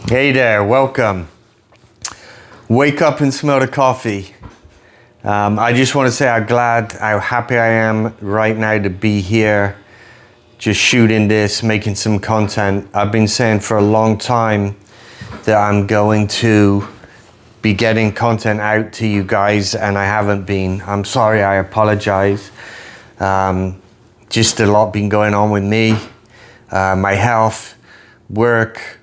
Hey there, welcome. Wake up and smell the coffee. I just want to say how happy I am right now to be here, just shooting this, making some content. I've been saying for a long time that I'm going to be getting content out to you guys, and I haven't been. I'm sorry, I apologize. Just a lot been going on with me, my health, work,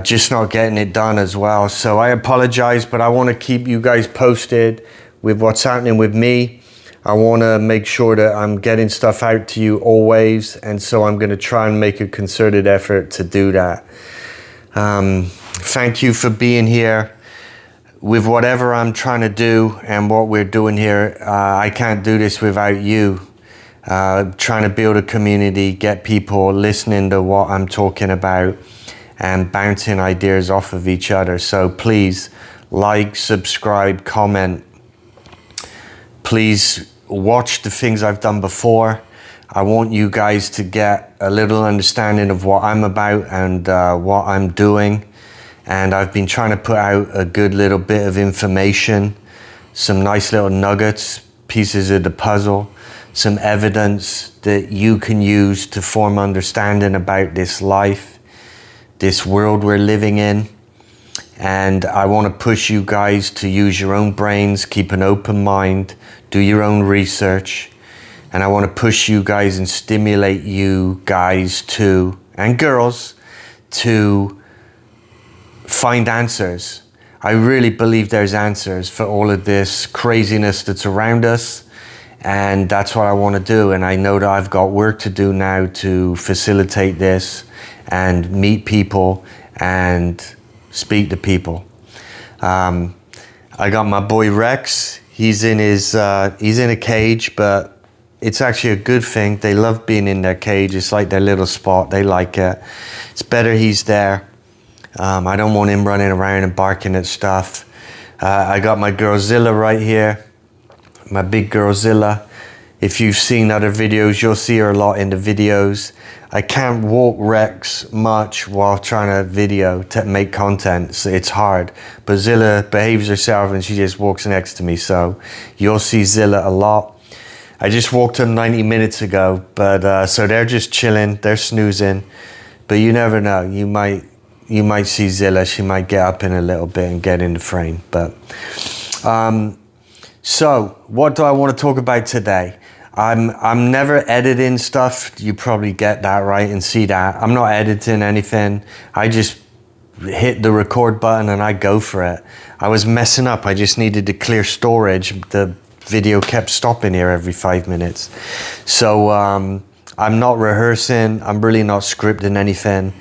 just not getting it done as well. So I apologize, but I want to keep you guys posted with what's happening with me. I want to make sure that I'm getting stuff out to you always, and so I'm going to try and make a concerted effort to do that. Thank you for being here. With whatever I'm trying to do and what we're doing here, I can't do this without you. Trying to build a community, get people listening to what I'm talking about, and bouncing ideas off of each other. So please like, subscribe, comment. Please watch the things I've done before. I want you guys to get a little understanding of what I'm about and what I'm doing. And I've been trying to put out a good little bit of information, some nice little nuggets, pieces of the puzzle, some evidence that you can use to form understanding about this life, this world we're living in. And I want to push you guys to use your own brains, keep an open mind, do your own research. And I want to push you guys and stimulate you guys to, and girls, to find answers. I really believe there's answers for all of this craziness that's around us. And that's what I want to do. And I know that I've got work to do now to facilitate this and meet people and speak to people. I got my boy Rex. He's in a cage, but it's actually a good thing. They love being in their cage. It's like their little spot. They like it. It's better he's there. I don't want him running around and barking at stuff. I got my girl Zilla right here. My big girl Zilla. If you've seen other videos, you'll see her a lot in the videos. I can't walk Rex much while trying to make content, so it's hard. But Zilla behaves herself and she just walks next to me, so you'll see Zilla a lot. I just walked them 90 minutes ago, but so they're just chilling, they're snoozing. But you never know, you might see Zilla, she might get up in a little bit and get in the frame. But so what do I want to talk about today? I'm never editing stuff. You probably get that right and see that. I'm not editing anything. I just hit the record button and I go for it. I was messing up. I just needed to clear storage. The video kept stopping here every 5 minutes. So I'm not rehearsing. I'm really not scripting anything.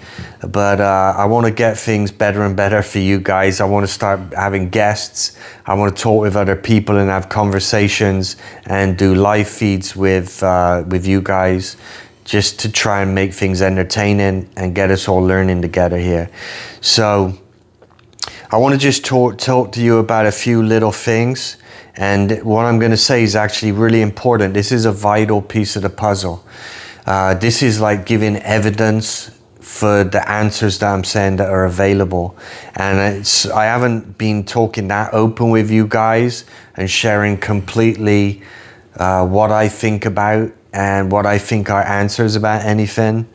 But I want to get things better and better for you guys. I want to start having guests. I want to talk with other people and have conversations and do live feeds with you guys, just to try and make things entertaining and get us all learning together here. So I want to just talk to you about a few little things. And what I'm going to say is actually really important. This is a vital piece of the puzzle. This is like giving evidence for the answers that I'm saying that are available. And I haven't been talking that open with you guys and sharing completely what I think about and what I think are answers about anything.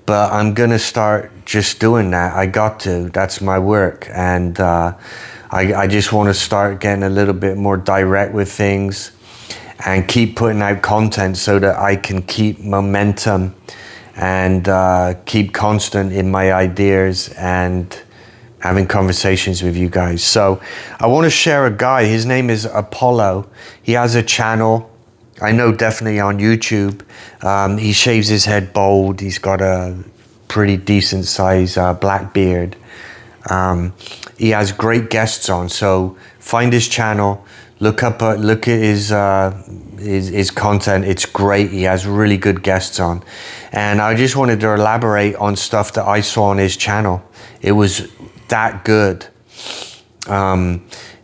But I'm gonna start just doing that. I got to, that's my work. And I just wanna start getting a little bit more direct with things and keep putting out content so that I can keep momentum and keep constant in my ideas and having conversations with you guys. So I want to share a guy. His name is Apollo. He has a channel, I know definitely on YouTube. He shaves his head bald. He's got a pretty decent size black beard. He has great guests on, so find his channel, look at his content. It's great. He has really good guests on. And I just wanted to elaborate on stuff that I saw on his channel. It was that good.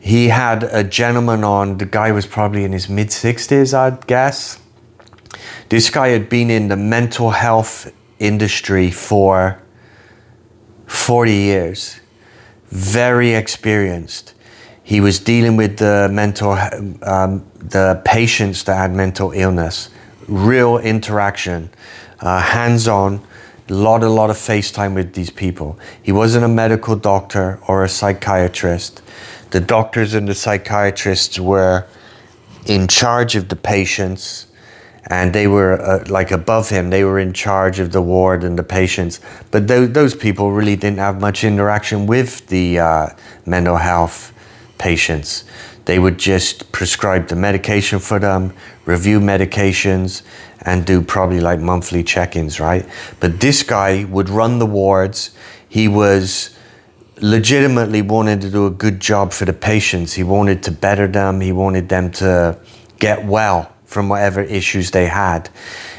He had a gentleman on. The guy was probably in his mid-60s, I'd guess. This guy had been in the mental health industry for 40 years, very experienced. He was dealing with the patients that had mental illness, real interaction, hands-on, a lot of FaceTime with these people. He wasn't a medical doctor or a psychiatrist. The doctors and the psychiatrists were in charge of the patients, and they were like above him. They were in charge of the ward and the patients. But those people really didn't have much interaction with the mental health patients. They would just prescribe the medication for them, review medications, and do probably like monthly check-ins, right? But this guy would run the wards. He was legitimately wanted to do a good job for the patients. He wanted to better them. He wanted them to get well from whatever issues they had.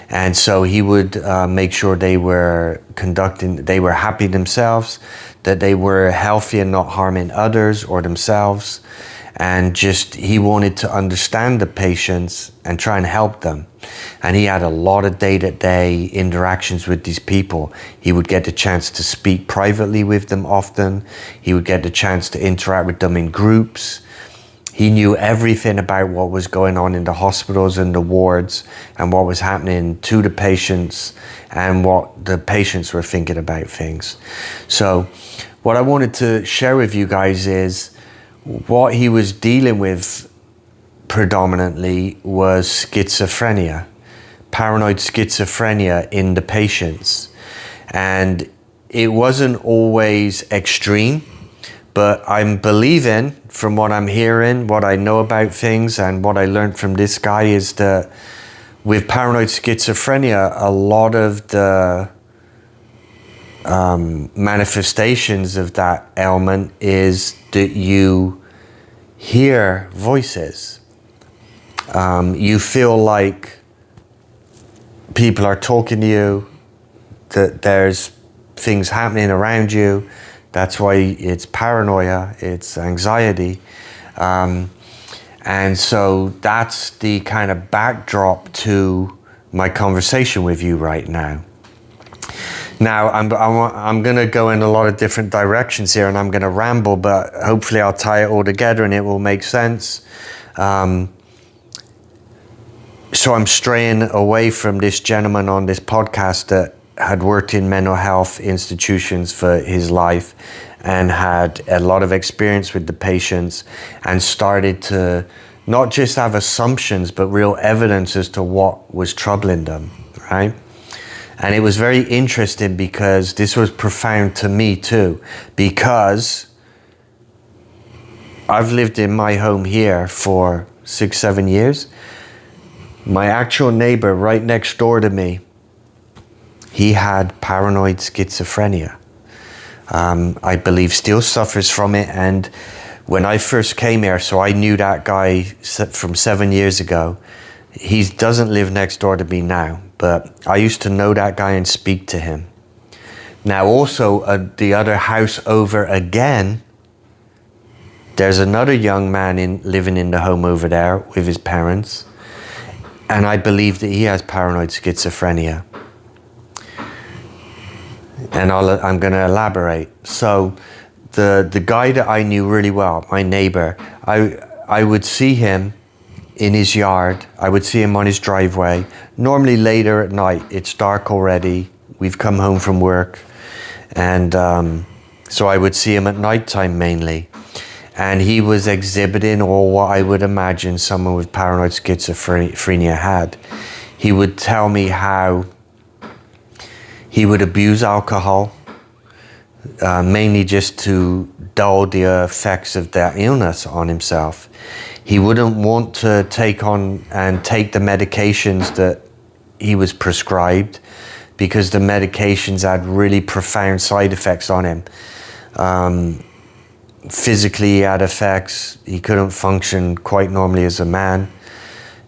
And so he would make sure they were happy themselves, that they were healthy and not harming others or themselves. And just, he wanted to understand the patients and try and help them. And he had a lot of day-to-day interactions with these people. He would get the chance to speak privately with them often. He would get the chance to interact with them in groups. He knew everything about what was going on in the hospitals and the wards and what was happening to the patients and what the patients were thinking about things. So what I wanted to share with you guys is what he was dealing with predominantly was schizophrenia, paranoid schizophrenia in the patients. And it wasn't always extreme, but I'm believing from what I'm hearing, what I know about things, and what I learned from this guy is that with paranoid schizophrenia, a lot of the manifestations of that ailment is that you hear voices. You feel like people are talking to you, that there's things happening around you. That's why it's paranoia, it's anxiety. And so that's the kind of backdrop to my conversation with you right now. Now, I'm going to go in a lot of different directions here, and I'm going to ramble, but hopefully I'll tie it all together and it will make sense. So I'm straying away from this gentleman on this podcast that had worked in mental health institutions for his life and had a lot of experience with the patients and started to not just have assumptions, but real evidence as to what was troubling them, right? And it was very interesting because this was profound to me too, because I've lived in my home here for 6-7 years. My actual neighbor right next door to me, he had paranoid schizophrenia. I believe still suffers from it. And when I first came here, so I knew that guy from 7 years ago. He doesn't live next door to me now, but I used to know that guy and speak to him. Now also the other house over again, there's another young man living in the home over there with his parents. And I believe that he has paranoid schizophrenia. And I'm going to elaborate. So the guy that I knew really well, my neighbor, I would see him in his yard. I would see him on his driveway. Normally later at night, it's dark already. We've come home from work. And so I would see him at nighttime mainly. And he was exhibiting all what I would imagine someone with paranoid schizophrenia had. He would tell me how he would abuse alcohol, mainly just to dull the effects of that illness on himself. He wouldn't want to take the medications that he was prescribed because the medications had really profound side effects on him. Physically, he had effects. He couldn't function quite normally as a man.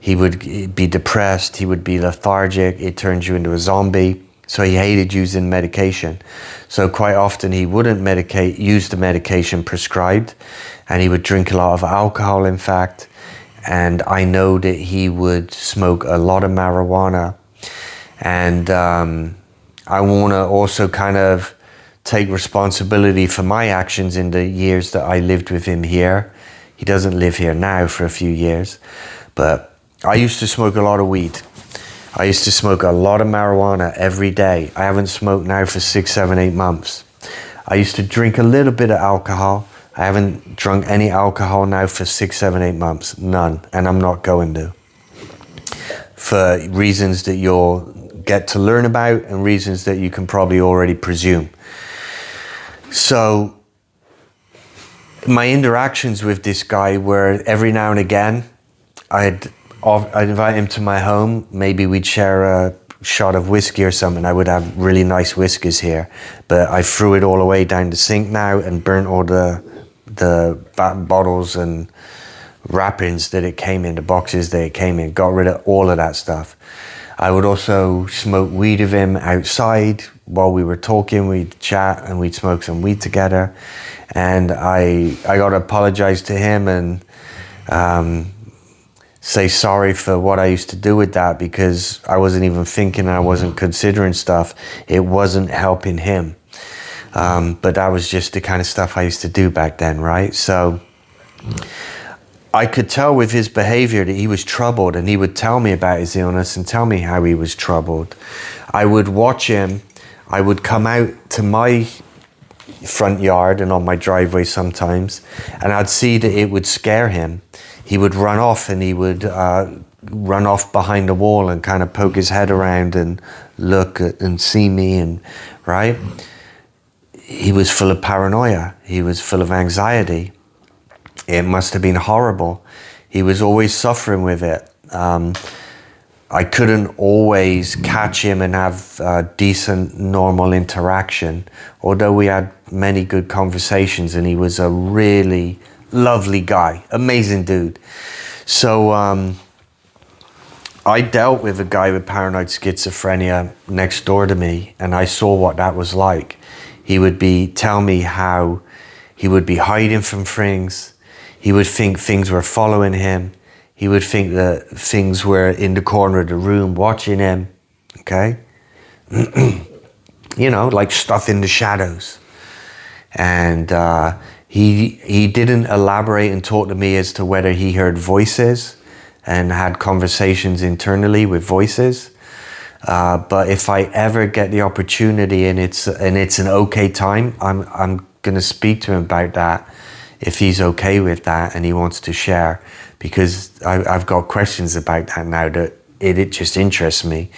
He would be depressed. He would be lethargic. It turns you into a zombie. So he hated using medication. So quite often he wouldn't use the medication prescribed, and he would drink a lot of alcohol, in fact. And I know that he would smoke a lot of marijuana. And I want to also kind of take responsibility for my actions in the years that I lived with him here. He doesn't live here now for a few years, but I used to smoke a lot of weed. I used to smoke a lot of marijuana every day. I haven't smoked now for 6, 7, 8 months. I used to drink a little bit of alcohol. I haven't drunk any alcohol now for 6, 7, 8 months. None. And I'm not going to. For reasons that you'll get to learn about and reasons that you can probably already presume. So my interactions with this guy were every now and again, I'd invite him to my home. Maybe we'd share a shot of whiskey or something. I would have really nice whiskeys here, but I threw it all away down the sink now and burnt all the bottles and wrappings that it came in, the boxes that it came in, got rid of all of that stuff. I would also smoke weed with him outside while we were talking. We'd chat and we'd smoke some weed together. And I got to apologize to him and say sorry for what I used to do with that, because I wasn't even thinking, I wasn't considering stuff. It wasn't helping him. But that was just the kind of stuff I used to do back then, right? So I could tell with his behavior that he was troubled, and he would tell me about his illness and tell me how he was troubled. I would watch him. I would come out to my front yard and on my driveway sometimes, and I'd see that it would scare him. He would run off, and he would run off behind the wall and kind of poke his head around and look and see me, and right? He was full of paranoia. He was full of anxiety. It must have been horrible. He was always suffering with it. I couldn't always catch him and have decent, normal interaction, although we had many good conversations, and he was a really lovely guy, amazing dude. So I dealt with a guy with paranoid schizophrenia next door to me, and I saw what that was like. He would tell me how he would be hiding from things. He would think things were following him. He would think that things were in the corner of the room watching him, okay? You know, like stuff in the shadows. And he didn't elaborate and talk to me as to whether he heard voices and had conversations internally with voices. But if I ever get the opportunity and it's an okay time, I'm gonna speak to him about that, if he's okay with that and he wants to share, because I've got questions about that now that it just interests me.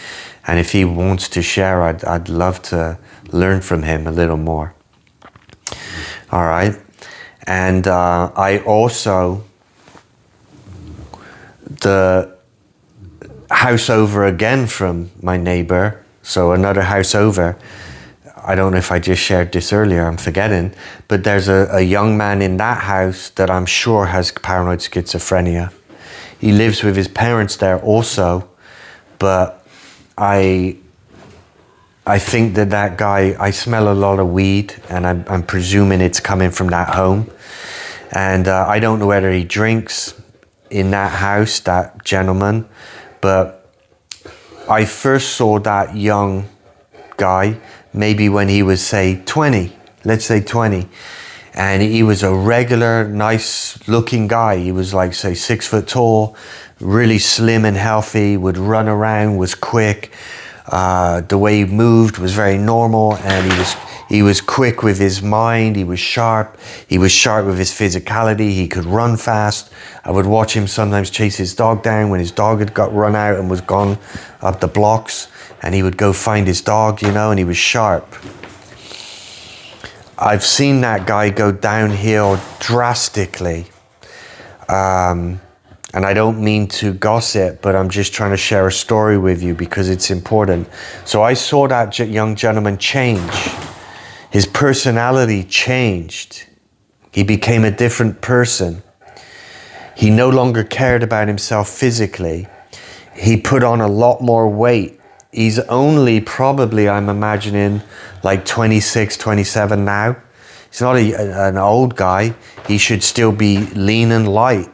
And if he wants to share, I'd love to learn from him a little more. All right. And I also, the house over again from my neighbor, so another house over, I don't know if I just shared this earlier, I'm forgetting, but there's a young man in that house that I'm sure has paranoid schizophrenia. He lives with his parents there also, but I think that guy, I smell a lot of weed, and I'm presuming it's coming from that home. And I don't know whether he drinks in that house, that gentleman, but I first saw that young guy maybe when he was, say, 20, let's say 20. And he was a regular, nice looking guy. He was like, say, 6 foot tall, really slim and healthy, would run around, was quick. The way he moved was very normal, and he was quick with his mind. He was sharp with his physicality. He could run fast. I would watch him sometimes chase his dog down when his dog had got run out and was gone up the blocks, and he would go find his dog, you know, and he was sharp. I've seen that guy go downhill drastically. And I don't mean to gossip, but I'm just trying to share a story with you because it's important. So I saw that young gentleman change. His personality changed. He became a different person. He no longer cared about himself physically. He put on a lot more weight. He's only probably, I'm imagining, like 26, 27 now. He's not an old guy. He should still be lean and light.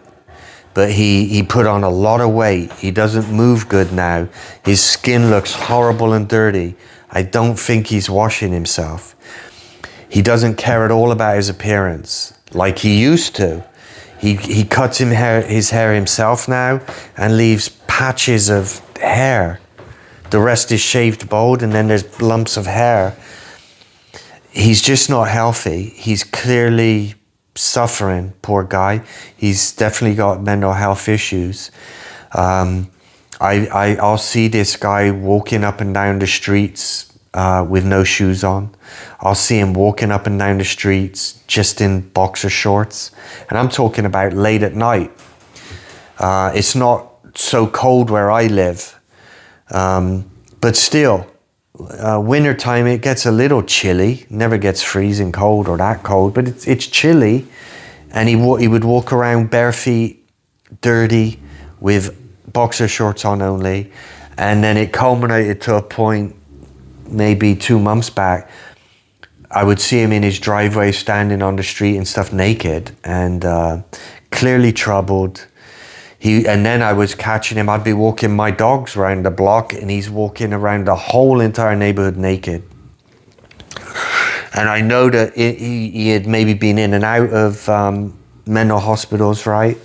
But he put on a lot of weight. He doesn't move good now. His skin looks horrible and dirty. I don't think he's washing himself. He doesn't care at all about his appearance like he used to. He cuts his hair himself now and leaves patches of hair. The rest is shaved bald, and then there's lumps of hair. He's just not healthy. He's clearly suffering, poor guy. He's definitely got mental health issues. I'll see this guy walking up and down the streets with no shoes on. I'll see him walking up and down the streets just in boxer shorts. And I'm talking about late at night. It's not so cold where I live. But still, wintertime, it gets a little chilly. Never gets freezing cold or that cold, but it's chilly. And he would walk around bare feet, dirty, with boxer shorts on only. And then it culminated to a point, maybe 2 months back, I would see him in his driveway standing on the street and stuff naked and clearly troubled. And then I was catching him. I'd be walking my dogs around the block and he's walking around the whole entire neighborhood naked. And I know that he had maybe been in and out of mental hospitals, right?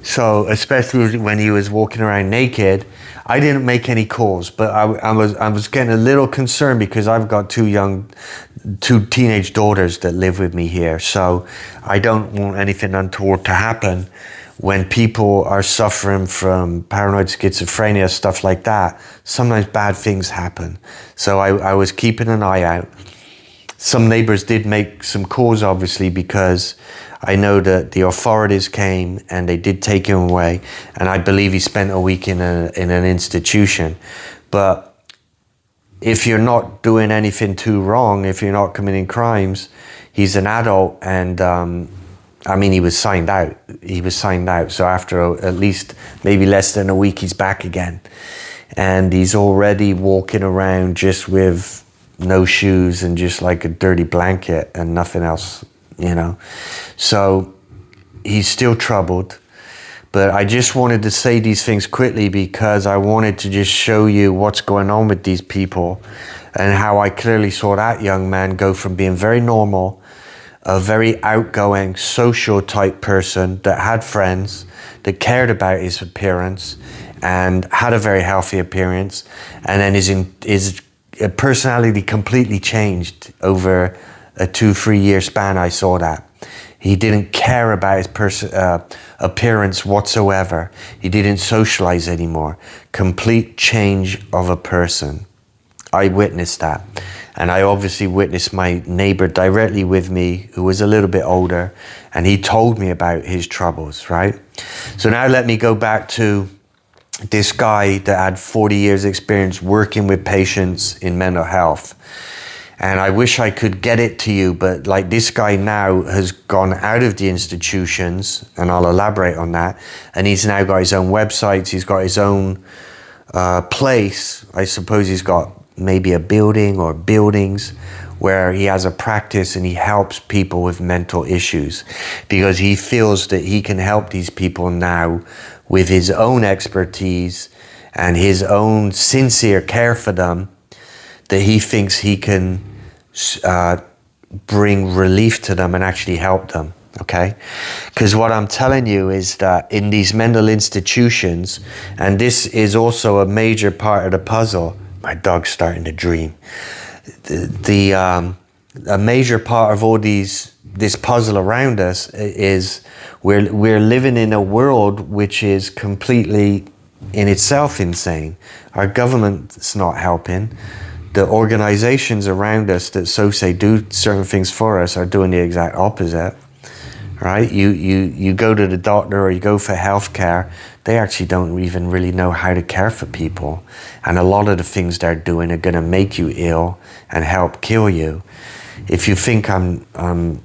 So especially when he was walking around naked, I didn't make any calls, but I was getting a little concerned because I've got two teenage daughters that live with me here. So I don't want anything untoward to happen. When people are suffering from paranoid schizophrenia, stuff like that, sometimes bad things happen. So I was keeping an eye out. Some neighbors did make some calls, obviously, because I know that the authorities came and they did take him away. And I believe he spent a week in an institution. But if you're not doing anything too wrong, if you're not committing crimes, he's an adult and he was signed out. So after at least maybe less than a week, he's back again. And he's already walking around just with no shoes and just like a dirty blanket and nothing else, So he's still troubled. But I just wanted to say these things quickly because I wanted to just show you what's going on with these people and how I clearly saw that young man go from being very normal, a very outgoing, social type person that had friends, that cared about his appearance and had a very healthy appearance, and then his personality completely changed over a 2-3 year span. I saw that. He didn't care about his appearance whatsoever. He didn't socialize anymore. Complete change of a person. I witnessed that. And I obviously witnessed my neighbor directly with me, who was a little bit older, and he told me about his troubles, right? So now let me go back to this guy that had 40 years experience working with patients in mental health. And I wish I could get it to you, but like this guy now has gone out of the institutions, and I'll elaborate on that. And he's now got his own websites. He's got his own place. I suppose he's got maybe a building or buildings where he has a practice and he helps people with mental issues because he feels that he can help these people now with his own expertise and his own sincere care for them, that he thinks he can bring relief to them and actually help them, okay? Because what I'm telling you is that in these mental institutions, and this is also a major part of the puzzle, my dog's starting to dream, a major part of all this puzzle around us is we're living in a world which is completely in itself insane. Our government's not helping. The organizations around us that say do certain things for us are doing the exact opposite, right? You go to the doctor or you go for healthcare, they actually don't even really know how to care for people. And a lot of the things they're doing are gonna make you ill and help kill you. If you think I'm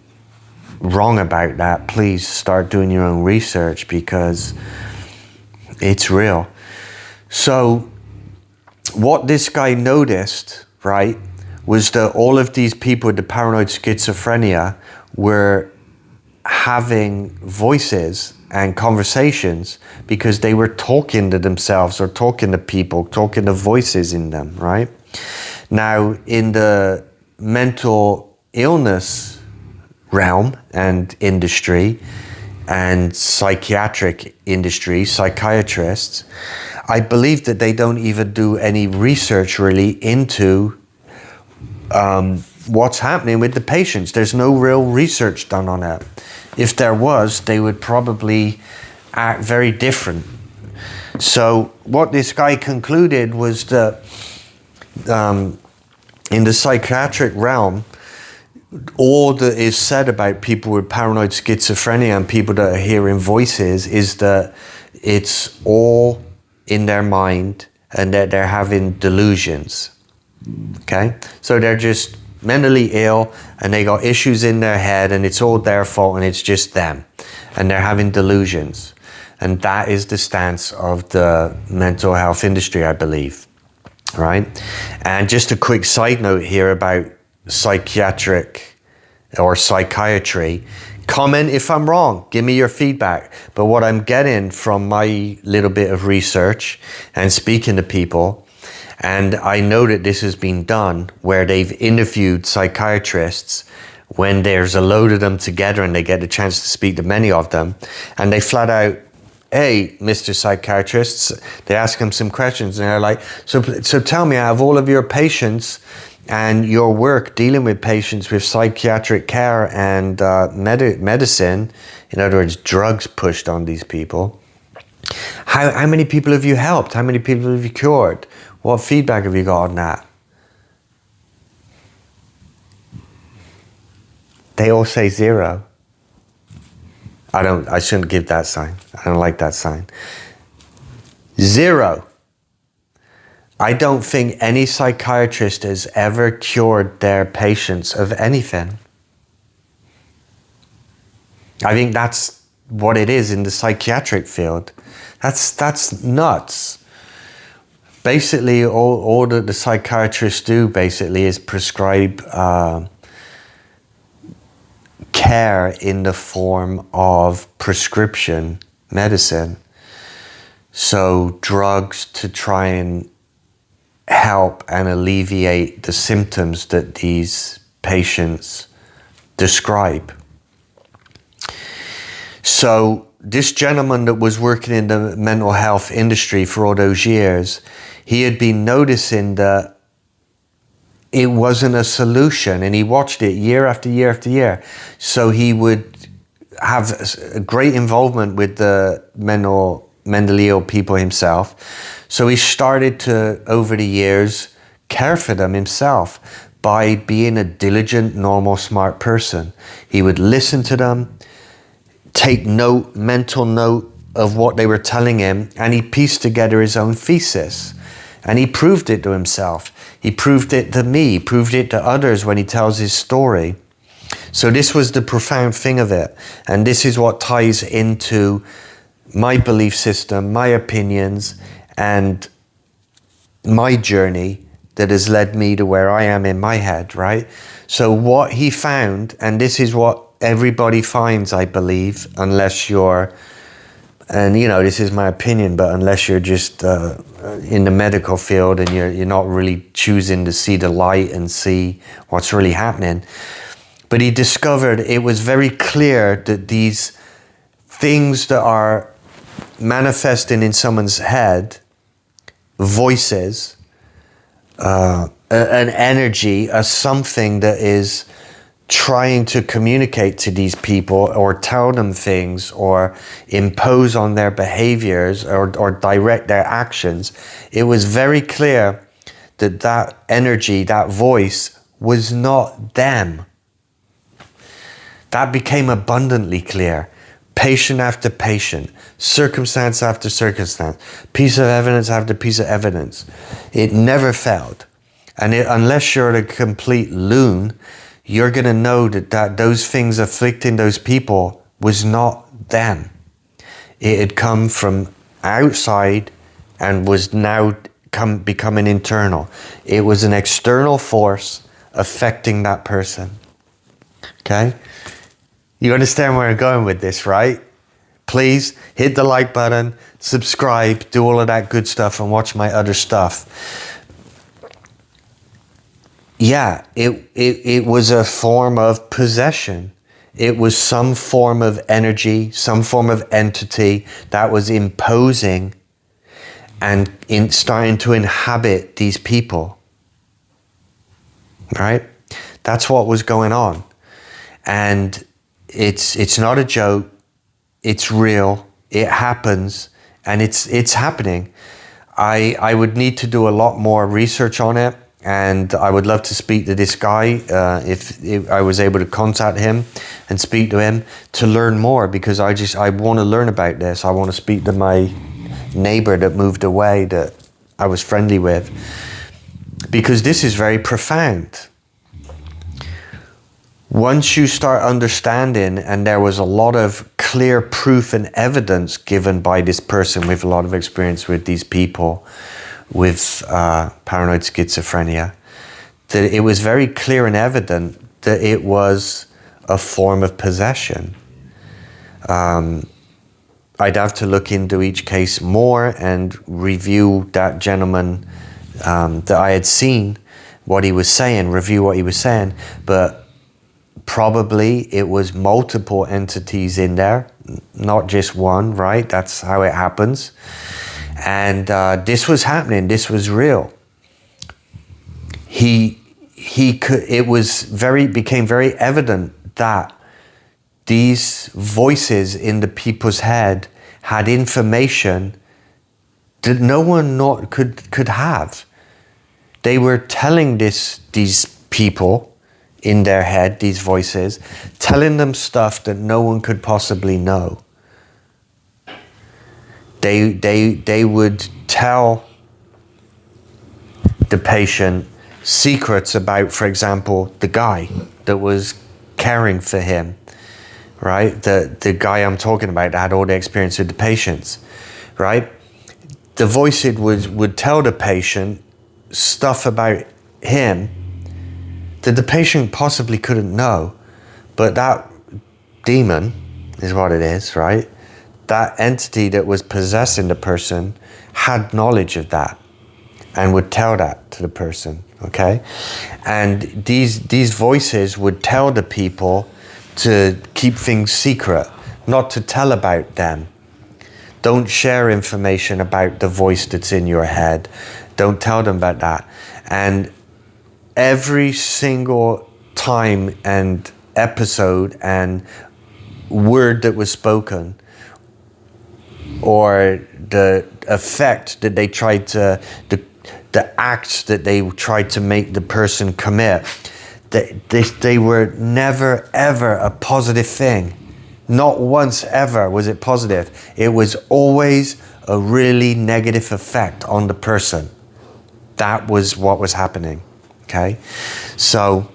wrong about that, please start doing your own research because it's real. So what this guy noticed, right, was that all of these people with the paranoid schizophrenia were having voices and conversations because they were talking to themselves or talking to people, talking to voices in them, right? Now, in the mental illness realm and industry and psychiatric industry, psychiatrists, I believe that they don't even do any research really into what's happening with the patients. There's no real research done on it. If there was, they would probably act very different. So what this guy concluded was that in the psychiatric realm, all that is said about people with paranoid schizophrenia and people that are hearing voices is that it's all in their mind and that they're having delusions. Okay? So they're just mentally ill and they got issues in their head and it's all their fault and it's just them. And they're having delusions. And that is the stance of the mental health industry, I believe. Right? And just a quick side note here about psychiatric or psychiatry. Comment if I'm wrong, give me your feedback. But what I'm getting from my little bit of research and speaking to people, and I know that this has been done where they've interviewed psychiatrists when there's a load of them together and they get a chance to speak to many of them, and they flat out, hey, Mr. Psychiatrists, they ask them some questions and they're like, so tell me, out of all of your patients and your work dealing with patients with psychiatric care and medicine, in other words, drugs pushed on these people, how many people have you helped? How many people have you cured? What feedback have you got on that? They all say 0. I shouldn't give that sign. I don't like that sign. 0. I don't think any psychiatrist has ever cured their patients of anything. I think that's what it is in the psychiatric field. That's nuts. Basically, all that the psychiatrists do basically is prescribe care in the form of prescription medicine. So drugs to try and help and alleviate the symptoms that these patients describe. So this gentleman that was working in the mental health industry for all those years, he had been noticing that it wasn't a solution, and he watched it year after year after year. So he would have a great involvement with the mentally ill people himself. So he started to, over the years, care for them himself by being a diligent, normal, smart person. He would listen to them, take mental note of what they were telling him, and he pieced together his own thesis. And he proved it to himself. He proved it to me. He proved it to others when he tells his story. So this was the profound thing of it. And this is what ties into my belief system, my opinions, and my journey that has led me to where I am in my head, right? So what he found, and this is what everybody finds, I believe, unless you're, and this is my opinion, but unless you're just in the medical field and you're not really choosing to see the light and see what's really happening. But he discovered it was very clear that these things that are manifesting in someone's head, voices, an energy, a something that is trying to communicate to these people or tell them things or impose on their behaviors or direct their actions, it was very clear that that energy, that voice, was not them. That became abundantly clear. Patient after patient, circumstance after circumstance, piece of evidence after piece of evidence. It never failed. And unless you're a complete loon, you're going to know that those things afflicting those people was not them. It had come from outside and was now becoming internal. It was an external force affecting that person. Okay? You understand where I'm going with this, right? Please hit the like button, subscribe, do all of that good stuff, and watch my other stuff. yeah, it was a form of possession. It was some form of energy, some form of entity that was imposing and starting to inhabit these people, right? That's what was going on. And it's not a joke. It's real. It happens, and it's happening. I would need to do a lot more research on it, and I would love to speak to this guy if I was able to contact him and speak to him to learn more, because I want to learn about this. I want to speak to my neighbor that moved away that I was friendly with, because this is very profound. Once you start understanding, and there was a lot of clear proof and evidence given by this person with a lot of experience with these people with paranoid schizophrenia, that it was very clear and evident that it was a form of possession. I'd have to look into each case more and review that gentleman that I had seen, what he was saying, review what he was saying, but probably it was multiple entities in there, not just one, right? That's how it happens. And this was happening. This was real. It became very evident that these voices in the people's head had information that no one could have. They were telling these people in their head, these voices, telling them stuff that no one could possibly know. They would tell the patient secrets about, for example, the guy that was caring for him, right? The guy I'm talking about that had all the experience with the patients, right? The voice would tell the patient stuff about him that the patient possibly couldn't know, but that demon is what it is, right? That entity that was possessing the person had knowledge of that and would tell that to the person, okay? And these voices would tell the people to keep things secret, not to tell about them. Don't share information about the voice that's in your head. Don't tell them about that. And every single time and episode and word that was spoken, or the effect that they tried to, the acts that they tried to make the person commit, they were never ever a positive thing. Not once ever was it positive. It was always a really negative effect on the person. That was what was happening. Okay, so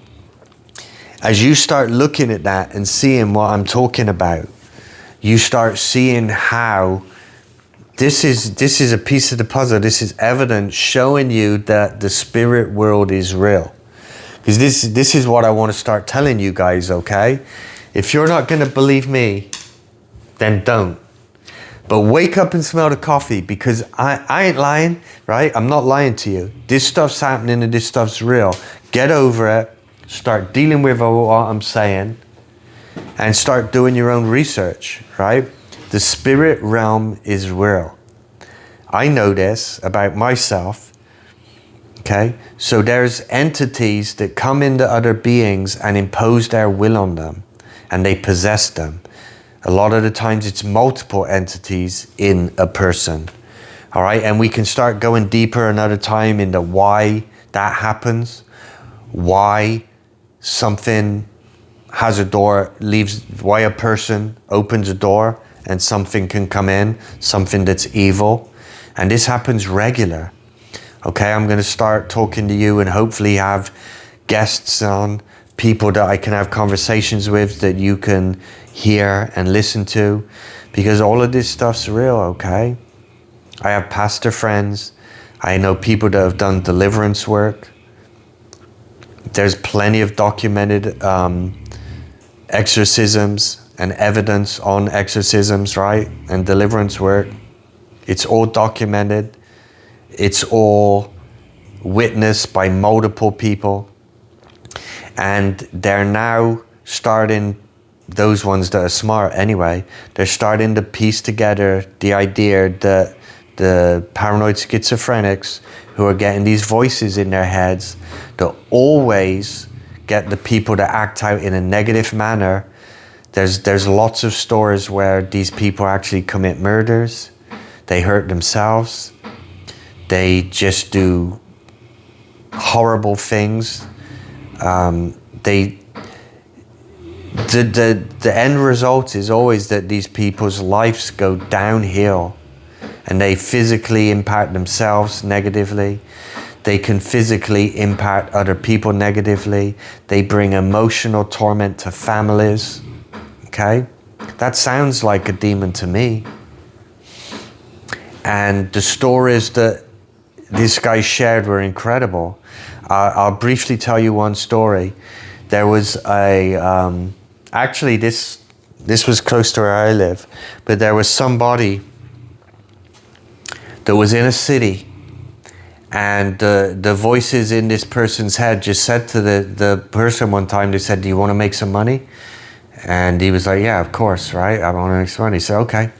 as you start looking at that and seeing what I'm talking about, you start seeing how this is a piece of the puzzle. This is evidence showing you that the spirit world is real. Because this is what I want to start telling you guys, okay? If you're not going to believe me, then don't. But wake up and smell the coffee, because I ain't lying, right? I'm not lying to you. This stuff's happening and this stuff's real. Get over it. Start dealing with what I'm saying and start doing your own research, right? The spirit realm is real. I know this about myself, okay? So there's entities that come into other beings and impose their will on them, and they possess them. A lot of the times it's multiple entities in a person, all right? And we can start going deeper another time into why that happens, why something has a door, why a person opens a door and something can come in, something that's evil. And this happens regular, okay? I'm gonna start talking to you and hopefully have guests on, people that I can have conversations with that you can hear and listen to, because all of this stuff's real, okay? I have pastor friends. I know people that have done deliverance work. There's plenty of documented exorcisms and evidence on exorcisms, right? And deliverance work. It's all documented. It's all witnessed by multiple people. And they're now starting, those ones that are smart anyway, they're starting to piece together the idea that the paranoid schizophrenics who are getting these voices in their heads that always get the people to act out in a negative manner. There's lots of stories where these people actually commit murders, they hurt themselves, they just do horrible things. The end result is always that these people's lives go downhill and they physically impact themselves negatively. They can physically impact other people negatively. They bring emotional torment to families. Okay? That sounds like a demon to me. And the stories that this guy shared were incredible. I'll briefly tell you one story. There was actually this was close to where I live, but there was somebody that was in a city, and the voices in this person's head just said to the person one time, they said, "Do you want to make some money?" And he was like, "Yeah, of course, right? I want to make some money." He said, "Okay,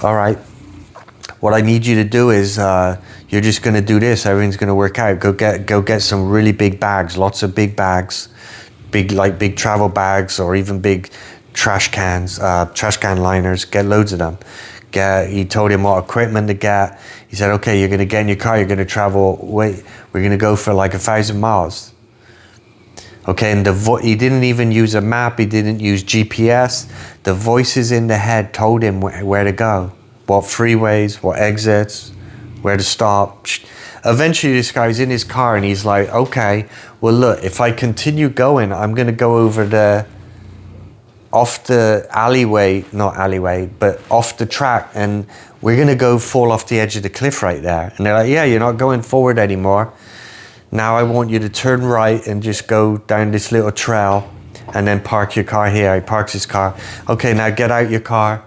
all right. What I need you to do is you're just going to do this. Everything's going to work out. Go get some really big bags, lots of big bags, big travel bags, or even big trash can liners. Get loads of them." He told him what equipment to get. He said, "Okay, you're going to get in your car. You're going to travel. We're going to go for like 1,000 miles." Okay, and he didn't even use a map. He didn't use GPS. The voices in the head told him where to go, what freeways, what exits, where to stop. Eventually, this guy's in his car and he's like, "Okay, well, look, if I continue going, I'm going to go over off the alleyway, not alleyway, but off the track, and we're going to go fall off the edge of the cliff right there." And they're like, "Yeah, you're not going forward anymore. Now I want you to turn right and just go down this little trail and then park your car here." He parks his car. "Okay, now get out your car.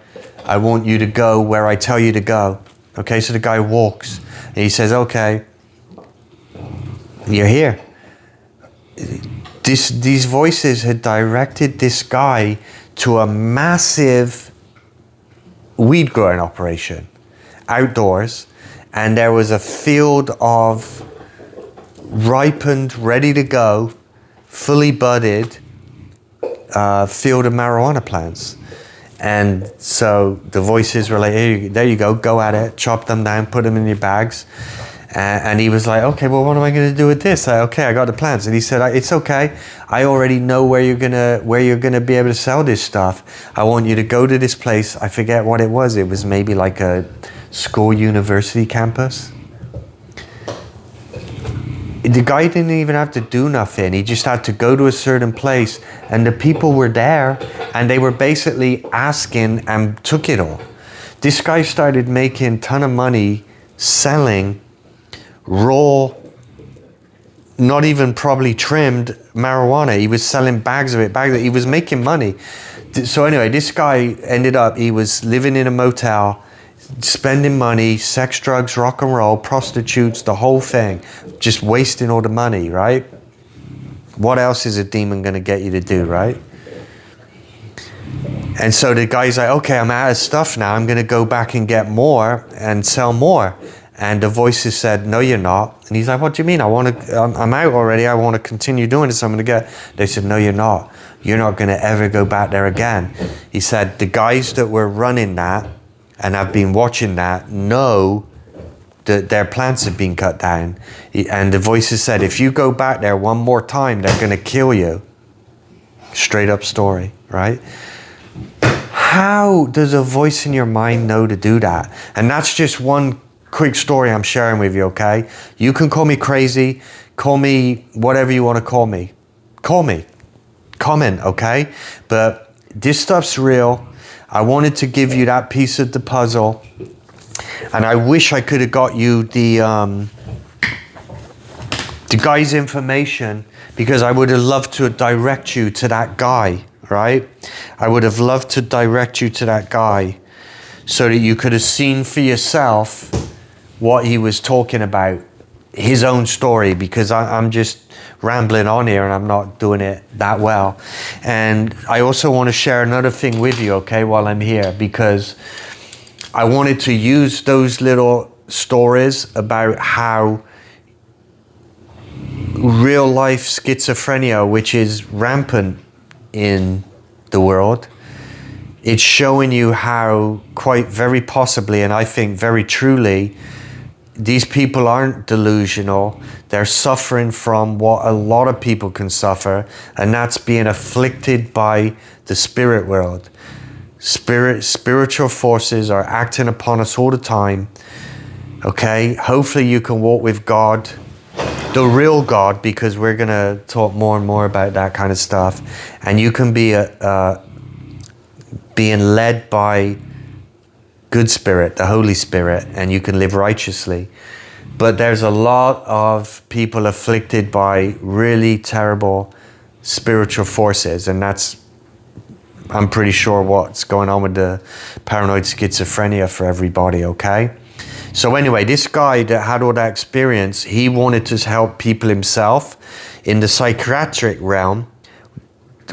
I want you to go where I tell you to go." Okay, so the guy walks and he says, "Okay, you're here." These voices had directed this guy to a massive weed growing operation outdoors, and there was a field of ripened, ready to go, fully budded field of marijuana plants. And so the voices were like, "Hey, there you go at it, chop them down, put them in your bags." And he was like, "Okay, well, what am I going to do with this?" "Okay, I got the plants." And he said, "It's okay. I already know where you're gonna be able to sell this stuff. I want you to go to this place." I forget what it was. It was maybe like a school university campus. The guy didn't even have to do nothing. He just had to go to a certain place, and the people were there, and they were basically asking and took it all. This guy started making a ton of money selling raw, not even probably trimmed marijuana. He was selling bags of it. He was making money. So anyway, this guy ended up, he was living in a motel, spending money, sex, drugs, rock and roll, prostitutes, the whole thing, just wasting all the money, right? What else is a demon going to get you to do, right? And so the guy's like, "Okay, I'm out of stuff now. I'm going to go back and get more and sell more." And the voices said, "No, you're not." And he's like, "What do you mean? I'm out already. I want to continue doing this. I'm going to get." They said, "No, you're not. You're not going to ever go back there again." He said, "The guys that were running that and have been watching that know that their plants have been cut down." And the voices said, "If you go back there one more time, they're going to kill you." Straight up story, right? How does a voice in your mind know to do that? And that's just one quick story I'm sharing with you, okay? You can call me crazy, call me whatever you want to call me. Call me. Comment, okay? But this stuff's real. I wanted to give you that piece of the puzzle. And I wish I could have got you the guy's information, because I would have loved to direct you to that guy, right? I would have loved to direct you to that guy so that you could have seen for yourself what he was talking about. his own story, because I'm just rambling on here and I'm not doing it that well. And I also want to share another thing with you, okay, while I'm here, because I wanted to use those little stories about how real life schizophrenia, which is rampant in the world, it's showing you how quite very possibly, and I think very truly, these people aren't delusional. They're suffering from what a lot of people can suffer, and that's being afflicted by the spirit world. Spiritual forces are acting upon us all the time. Okay, hopefully you can walk with God, the real God, because we're going to talk more and more about that kind of stuff. And you can be being led by good spirit, the Holy Spirit, and you can live righteously. But there's a lot of people afflicted by really terrible spiritual forces, and that's, I'm pretty sure, what's going on with the paranoid schizophrenia for everybody, okay? So anyway, this guy that had all that experience, he wanted to help people himself. In the psychiatric realm,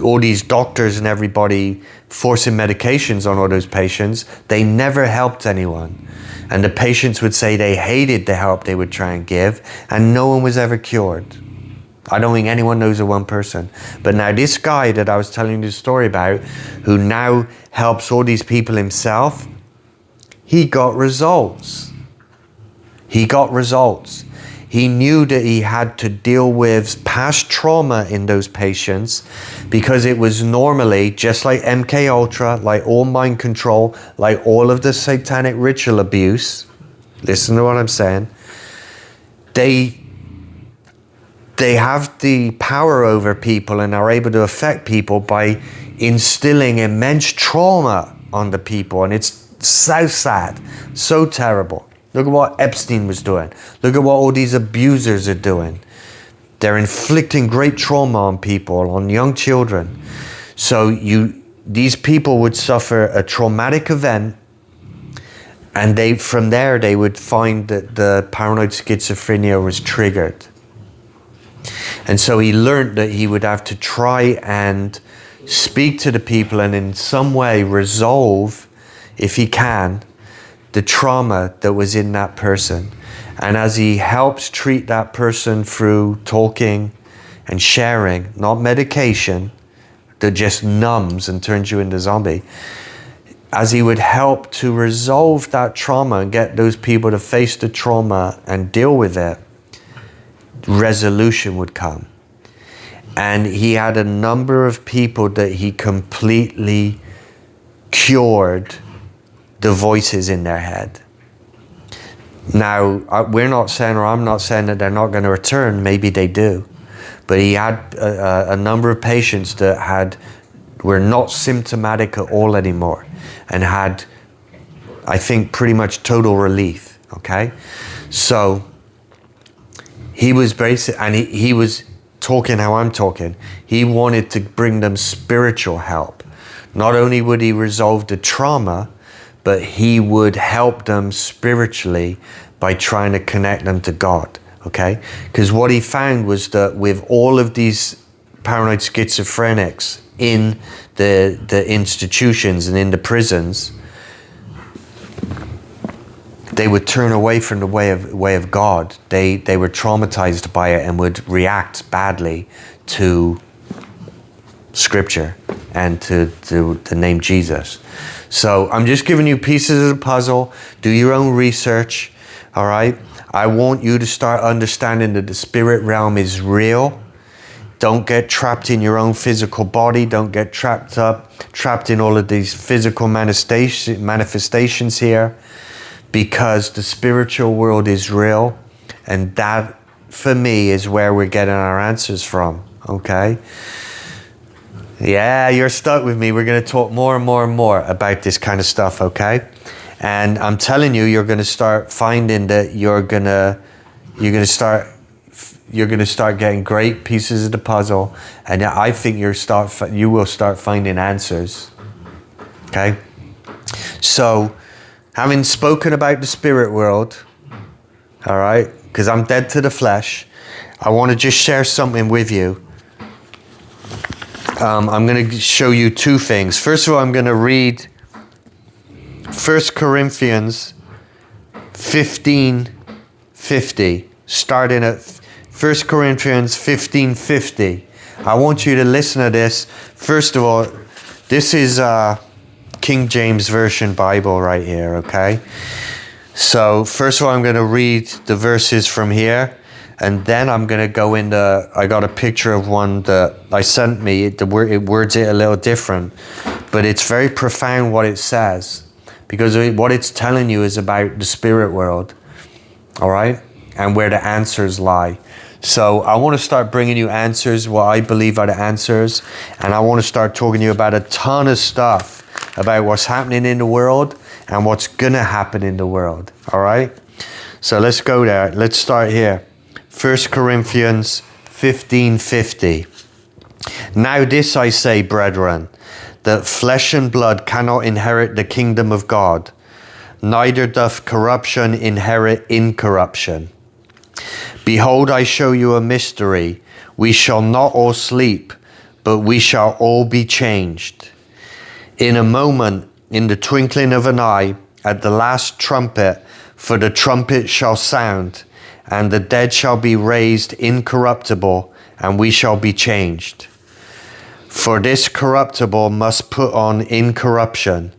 all these doctors and everybody forcing medications on all those patients, they never helped anyone. And the patients would say they hated the help they would try and give, and no one was ever cured. I don't think anyone knows of one person. But now this guy that I was telling you the story about, who now helps all these people himself, he got results. He got results. He knew that he had to deal with past trauma in those patients, because it was normally, just like MK Ultra, like all mind control, like all of the satanic ritual abuse, listen to what I'm saying, they have the power over people and are able to affect people by instilling immense trauma on the people. And it's so sad, so terrible. Look at what Epstein was doing. Look at what all these abusers are doing. They're inflicting great trauma on people, on young children. So these people would suffer a traumatic event, and from there they would find that the paranoid schizophrenia was triggered. And so he learned that he would have to try and speak to the people and in some way resolve, if he can, the trauma that was in that person. And as he helps treat that person through talking and sharing, not medication that just numbs and turns you into a zombie, as he would help to resolve that trauma and get those people to face the trauma and deal with it, resolution would come. And he had a number of people that he completely cured the voices in their head. Now, we're not saying, or I'm not saying that they're not going to return. Maybe they do. But he had a number of patients that were not symptomatic at all anymore, and had, I think, pretty much total relief. Okay? So he was and he was talking how I'm talking. He wanted to bring them spiritual help. Not only would he resolve the trauma, but he would help them spiritually by trying to connect them to God, okay? Because what he found was that with all of these paranoid schizophrenics in the institutions and in the prisons, they would turn away from the way of God. They were traumatized by it and would react badly to Scripture and to the name Jesus. So I'm just giving you pieces of the puzzle. Do your own research, all right? I want you to start understanding that the spirit realm is real. Don't get trapped in your own physical body. Don't get trapped in all of these physical manifestations here, because the spiritual world is real. And that, for me, is where we're getting our answers from, okay? Yeah, you're stuck with me. We're going to talk more and more and more about this kind of stuff, okay? And I'm telling you, you're going to start finding that you're going to start getting great pieces of the puzzle, and I think you will start finding answers. Okay? So, having spoken about the spirit world, all right, because I'm dead to the flesh, I want to just share something with you. I'm going to show you two things. First of all, I'm going to read 1 Corinthians 15:50, starting at 1 Corinthians 15:50. I want you to listen to this. First of all, this is King James Version Bible right here, okay? So first of all, I'm going to read the verses from here, and then I'm going to go into, I got a picture of one that I sent me. It words it a little different, but it's very profound what it says, because what it's telling you is about the spirit world, all right? And where the answers lie. So I want to start bringing you answers, what I believe are the answers, and I want to start talking to you about a ton of stuff about what's happening in the world and what's going to happen in the world, all right? So let's go there. Let's start here. 1 Corinthians 15:50. Now this I say, brethren, that flesh and blood cannot inherit the kingdom of God, neither doth corruption inherit incorruption. Behold, I show you a mystery. We shall not all sleep, but we shall all be changed. In a moment, in the twinkling of an eye, at the last trumpet, for the trumpet shall sound, and the dead shall be raised incorruptible, and we shall be changed. For this corruptible must put on incorruption,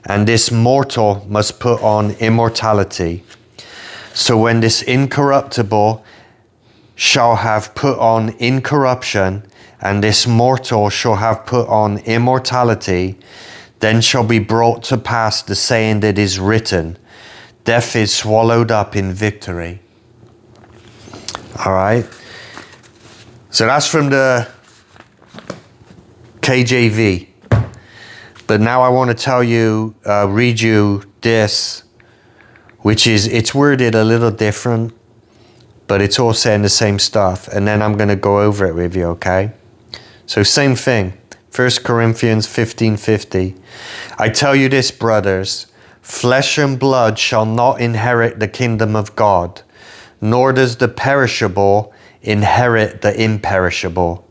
and this mortal must put on immortality. So when this incorruptible shall have put on incorruption, and this mortal shall have put on immortality, then shall be brought to pass the saying that is written, death is swallowed up in victory. All right. So that's from the KJV. But now I want to tell you, read you this, which is, it's worded a little different, but it's all saying the same stuff. And then I'm going to go over it with you, okay? So same thing. 1 Corinthians 15:50. I tell you this, brothers, flesh and blood shall not inherit the kingdom of God, nor does the perishable inherit the imperishable.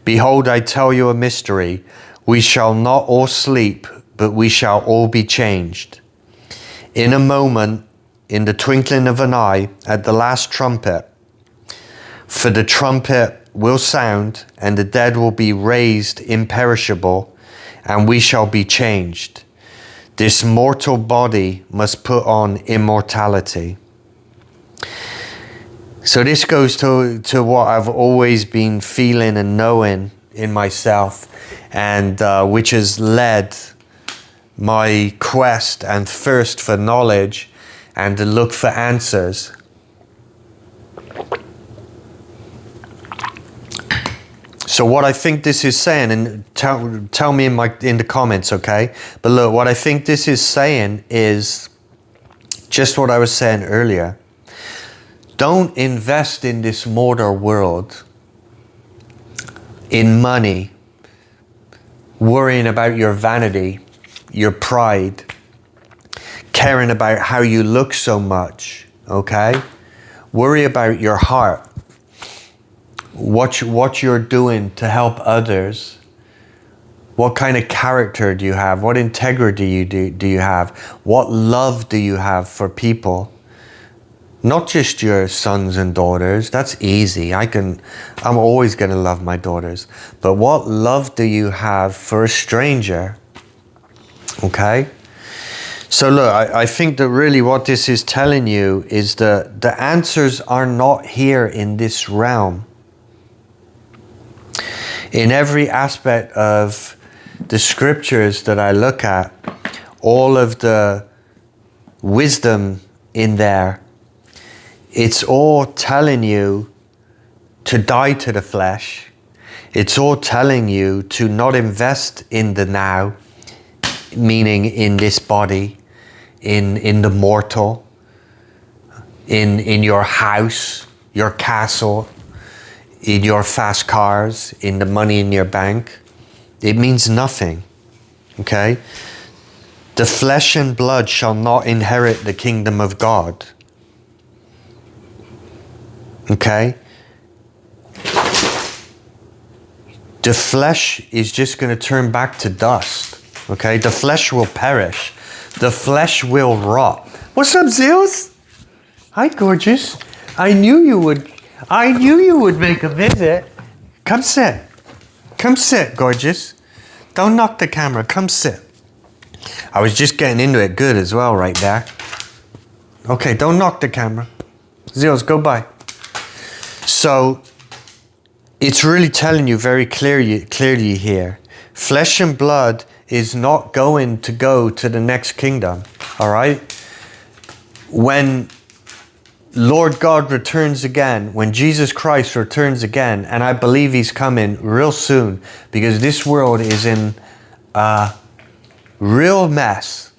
Behold, I tell you a mystery. We shall not all sleep, but we shall all be changed. In a moment, in the twinkling of an eye, at the last trumpet. For the trumpet will sound, and the dead will be raised imperishable, and we shall be changed. This mortal body must put on immortality. So this goes to what I've always been feeling and knowing in myself, and which has led my quest and thirst for knowledge and to look for answers. So what I think this is saying, and tell me in the comments, okay? But look, what I think this is saying is just what I was saying earlier. Don't invest in this mortal world in money, worrying about your vanity, your pride, caring about how you look so much, okay? Worry about your heart. What you're doing to help others. What kind of character do you have? What integrity do you have? What love do you have for people? Not just your sons and daughters. That's easy. I'm always going to love my daughters. But what love do you have for a stranger? Okay? So look, I think that really what this is telling you is that the answers are not here in this realm. In every aspect of the scriptures that I look at, all of the wisdom in there, it's all telling you to die to the flesh. It's all telling you to not invest in the now, meaning in this body, in the mortal, in your house, your castle, in your fast cars, in the money in your bank. It means nothing, okay? The flesh and blood shall not inherit the kingdom of God. Okay? The flesh is just going to turn back to dust. Okay? The flesh will perish. The flesh will rot. What's up, Zeus? Hi, gorgeous. I knew you would make a visit. Come sit. Come sit, gorgeous. Don't knock the camera. Come sit. I was just getting into it good as well right there. Okay, don't knock the camera. Zeus, go by. So, it's really telling you very clearly here. Flesh and blood is not going to go to the next kingdom. All right? When Lord God returns again, when Jesus Christ returns again, and I believe he's coming real soon, because this world is in a real mess.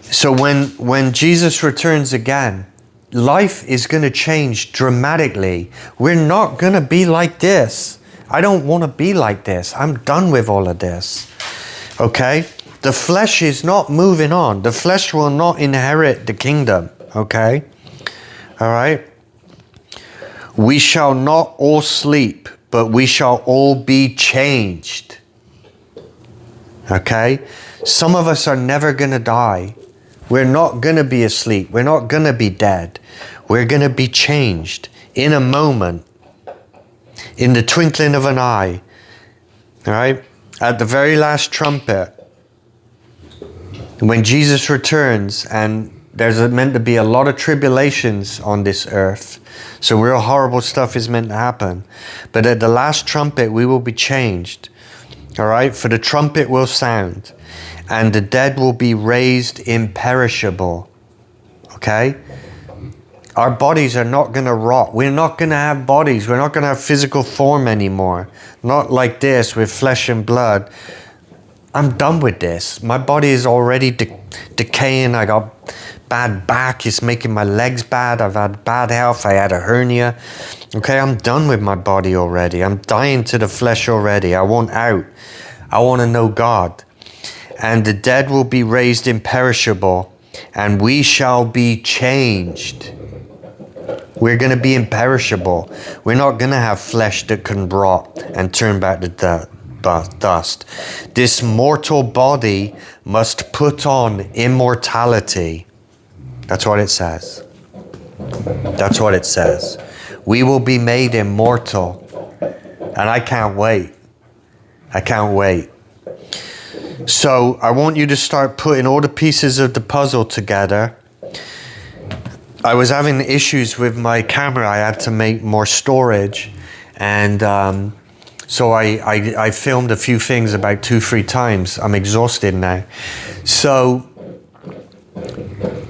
So when Jesus returns again, life is going to change dramatically. We're not going to be like this. I don't want to be like this. I'm done with all of this. Okay? The flesh is not moving on. The flesh will not inherit the kingdom. Okay? All right? We shall not all sleep, but we shall all be changed. Okay? Some of us are never going to die. We're not going to be asleep. We're not going to be dead. We're going to be changed in a moment, in the twinkling of an eye. All right? At the very last trumpet, when Jesus returns, and there's meant to be a lot of tribulations on this earth. So real horrible stuff is meant to happen. But at the last trumpet, we will be changed. All right? For the trumpet will sound, and the dead will be raised imperishable. Okay? Our bodies are not going to rot. We're not going to have bodies. We're not going to have physical form anymore. Not like this with flesh and blood. I'm done with this. My body is already decaying. I got bad back. It's making my legs bad. I've had bad health. I had a hernia. Okay, I'm done with my body already. I'm dying to the flesh already. I want out. I want to know God. And the dead will be raised imperishable, and we shall be changed. We're going to be imperishable. We're not going to have flesh that can rot and turn back to dust. This mortal body must put on immortality. That's what it says. That's what it says. We will be made immortal. And I can't wait. I can't wait. So I want you to start putting all the pieces of the puzzle together. I was having issues with my camera. I had to make more storage. And so I filmed a few things about 2-3 times. I'm exhausted now. So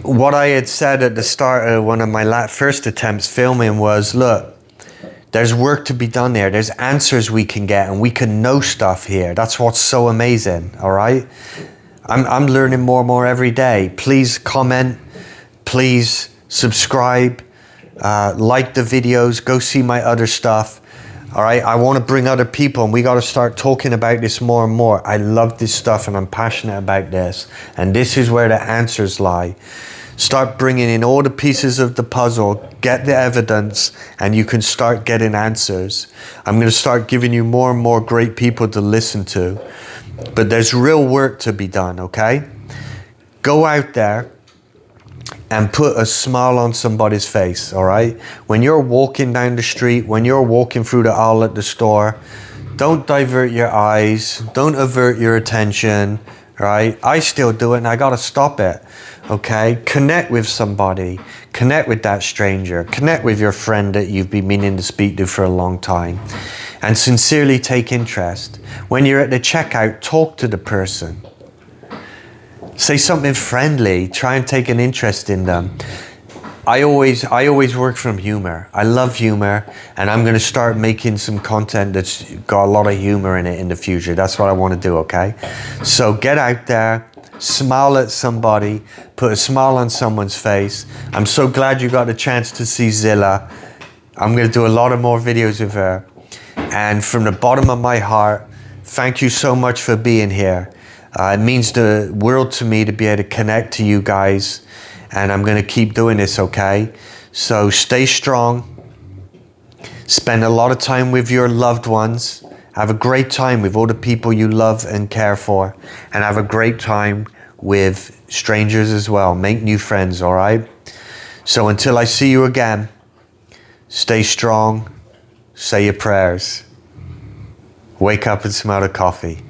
what I had said at the start of one of my first attempts filming was, look, there's work to be done there. There's answers we can get, and we can know stuff here. That's what's so amazing, all right? I'm learning more and more every day. Please comment. Please subscribe. Like the videos. Go see my other stuff. All right? I want to bring other people, and we got to start talking about this more and more. I love this stuff, and I'm passionate about this. And this is where the answers lie. Start bringing in all the pieces of the puzzle, get the evidence, and you can start getting answers. I'm going to start giving you more and more great people to listen to. But there's real work to be done, okay? Go out there and put a smile on somebody's face, all right? When you're walking down the street, when you're walking through the aisle at the store, don't divert your eyes, don't avert your attention, right? I still do it, and I got to stop it. Okay, connect with somebody, connect with that stranger, connect with your friend that you've been meaning to speak to for a long time, and sincerely take interest. When you're at the checkout, talk to the person. Say something friendly, try and take an interest in them. I always work from humor. I love humor, and I'm going to start making some content that's got a lot of humor in it in the future. That's what I want to do, okay? So get out there. Smile at somebody, put a smile on someone's face. I'm so glad you got a chance to see Zilla. I'm going to do a lot of more videos with her. And from the bottom of my heart, thank you so much for being here. It means the world to me to be able to connect to you guys. And I'm going to keep doing this, okay? So stay strong. Spend a lot of time with your loved ones. Have a great time with all the people you love and care for. And have a great time with strangers as well. Make new friends, all right? So until I see you again, stay strong. Say your prayers. Wake up and smell the coffee.